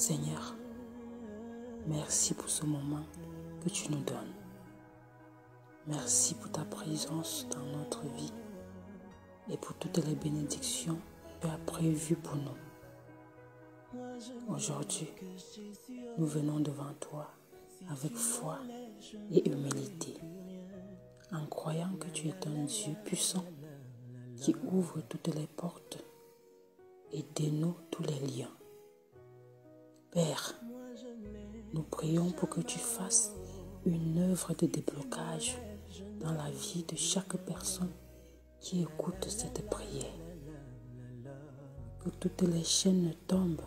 Seigneur, merci pour ce moment que tu nous donnes. Merci pour ta présence dans notre vie et pour toutes les bénédictions que tu as prévues pour nous. Aujourd'hui, nous venons devant toi avec foi et humilité, en croyant que tu es un Dieu puissant qui ouvre toutes les portes et dénoue tous les liens. Père, nous prions pour que tu fasses une œuvre de déblocage dans la vie de chaque personne qui écoute cette prière. Que toutes les chaînes tombent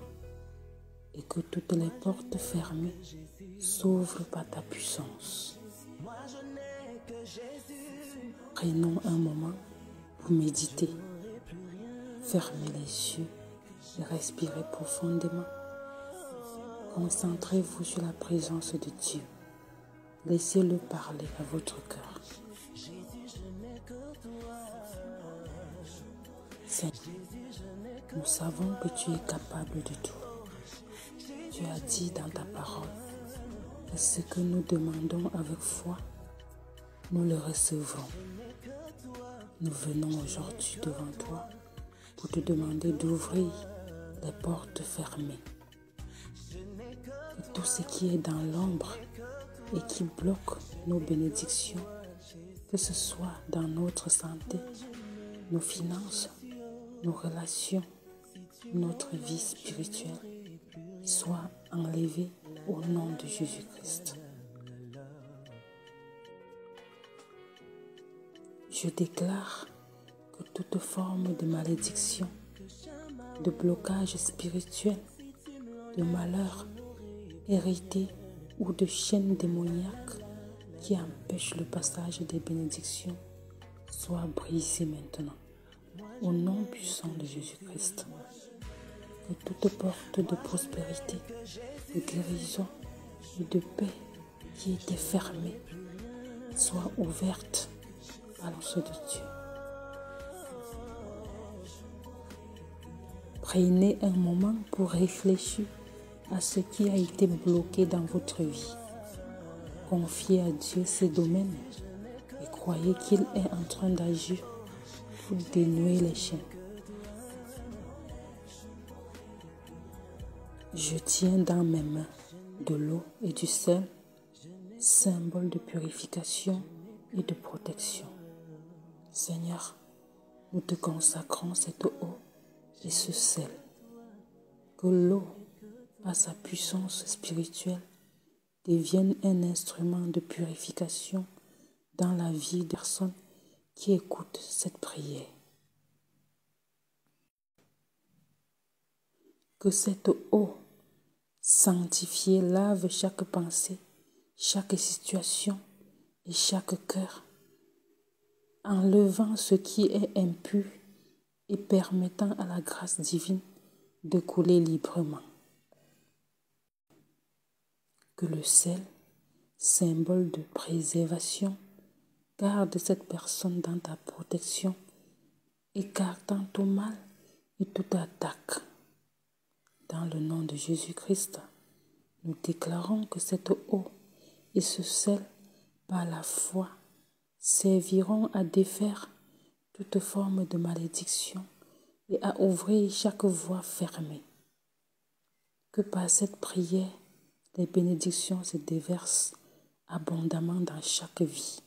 et que toutes les portes fermées s'ouvrent par ta puissance. Prenons un moment pour méditer, fermer les yeux et respirer profondément. Concentrez-vous sur la présence de Dieu. Laissez-le parler à votre cœur. Seigneur, nous savons que tu es capable de tout. Tu as dit dans ta parole que ce que nous demandons avec foi, nous le recevrons. Nous venons aujourd'hui devant toi pour te demander d'ouvrir les portes fermées. Que tout ce qui est dans l'ombre et qui bloque nos bénédictions, que ce soit dans notre santé, nos finances, nos relations, notre vie spirituelle, soit enlevé au nom de Jésus-Christ. Je déclare que toute forme de malédiction, de blocage spirituel, de malheur hérité ou de chaîne démoniaque qui empêche le passage des bénédictions soit brisée maintenant, au nom puissant de Jésus-Christ. Que toute porte de prospérité, de guérison et de paix qui était fermée soit ouverte par l'onction de Dieu. Prenez un moment pour réfléchir à ce qui a été bloqué dans votre vie. Confiez à Dieu ces domaines et croyez qu'il est en train d'agir pour dénouer les chaînes. Je tiens dans mes mains de l'eau et du sel, symbole de purification et de protection. Seigneur, nous te consacrons cette eau et ce sel. Que l'eau, par sa puissance spirituelle, devienne un instrument de purification dans la vie des personnes qui écoutent cette prière. Que cette eau sanctifiée lave chaque pensée, chaque situation et chaque cœur, enlevant ce qui est impur et permettant à la grâce divine de couler librement. Que le sel, symbole de préservation, garde cette personne dans ta protection, écartant tout mal et toute attaque. Dans le nom de Jésus-Christ, nous déclarons que cette eau et ce sel, par la foi, serviront à défaire toute forme de malédiction et à ouvrir chaque voie fermée. Que par cette prière, les bénédictions se déversent abondamment dans chaque vie.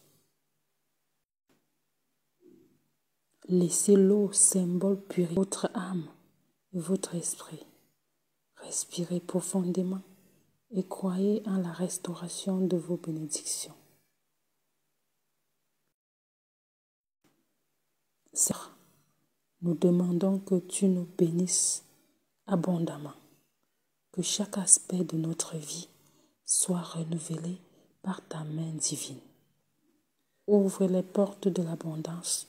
Laissez l'eau symbole purifier votre âme et votre esprit. Respirez profondément et croyez en la restauration de vos bénédictions. Seigneur, nous demandons que tu nous bénisses abondamment, que chaque aspect de notre vie soit renouvelé par ta main divine. Ouvre les portes de l'abondance,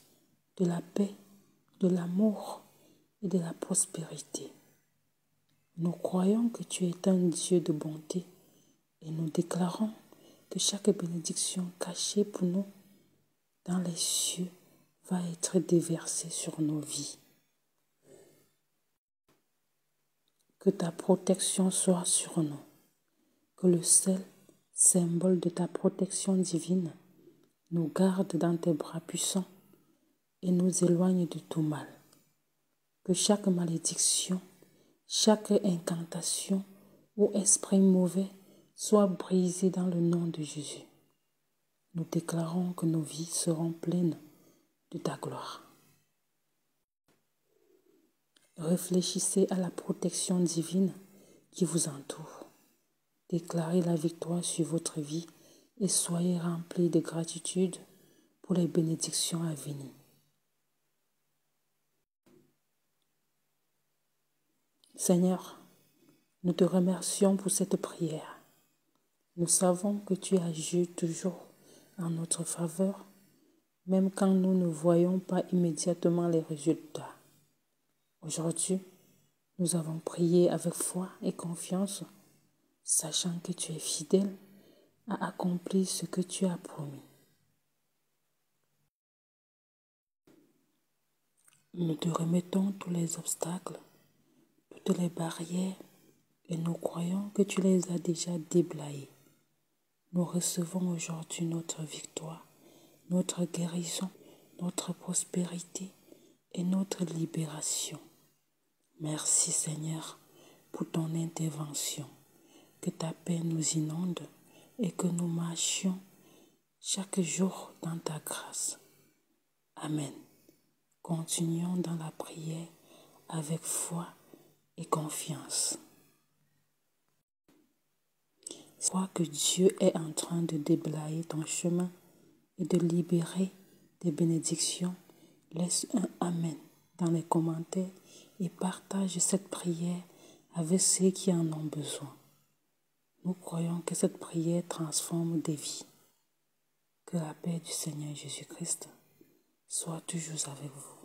de la paix, de l'amour et de la prospérité. Nous croyons que tu es un Dieu de bonté et nous déclarons que chaque bénédiction cachée pour nous dans les cieux va être déversée sur nos vies. Que ta protection soit sur nous. Que le seul symbole de ta protection divine nous garde dans tes bras puissants et nous éloigne de tout mal. Que chaque malédiction, chaque incantation ou esprit mauvais soit brisé dans le nom de Jésus. Nous déclarons que nos vies seront pleines de ta gloire. Réfléchissez à la protection divine qui vous entoure. Déclarez la victoire sur votre vie et soyez remplis de gratitude pour les bénédictions à venir. Seigneur, nous te remercions pour cette prière. Nous savons que tu agis toujours en notre faveur, même quand nous ne voyons pas immédiatement les résultats. Aujourd'hui, nous avons prié avec foi et confiance, sachant que tu es fidèle à accomplir ce que tu as promis. Nous te remettons tous les obstacles, toutes les barrières, et nous croyons que tu les as déjà déblayés. Nous recevons aujourd'hui notre victoire, notre guérison, notre prospérité et notre libération. Merci Seigneur pour ton intervention. Que ta paix nous inonde et que nous marchions chaque jour dans ta grâce. Amen. Continuons dans la prière avec foi et confiance. Crois que Dieu est en train de déblayer ton chemin et de libérer des bénédictions. Laisse un Amen dans les commentaires et partage cette prière avec ceux qui en ont besoin. Nous croyons que cette prière transforme des vies. Que la paix du Seigneur Jésus-Christ soit toujours avec vous.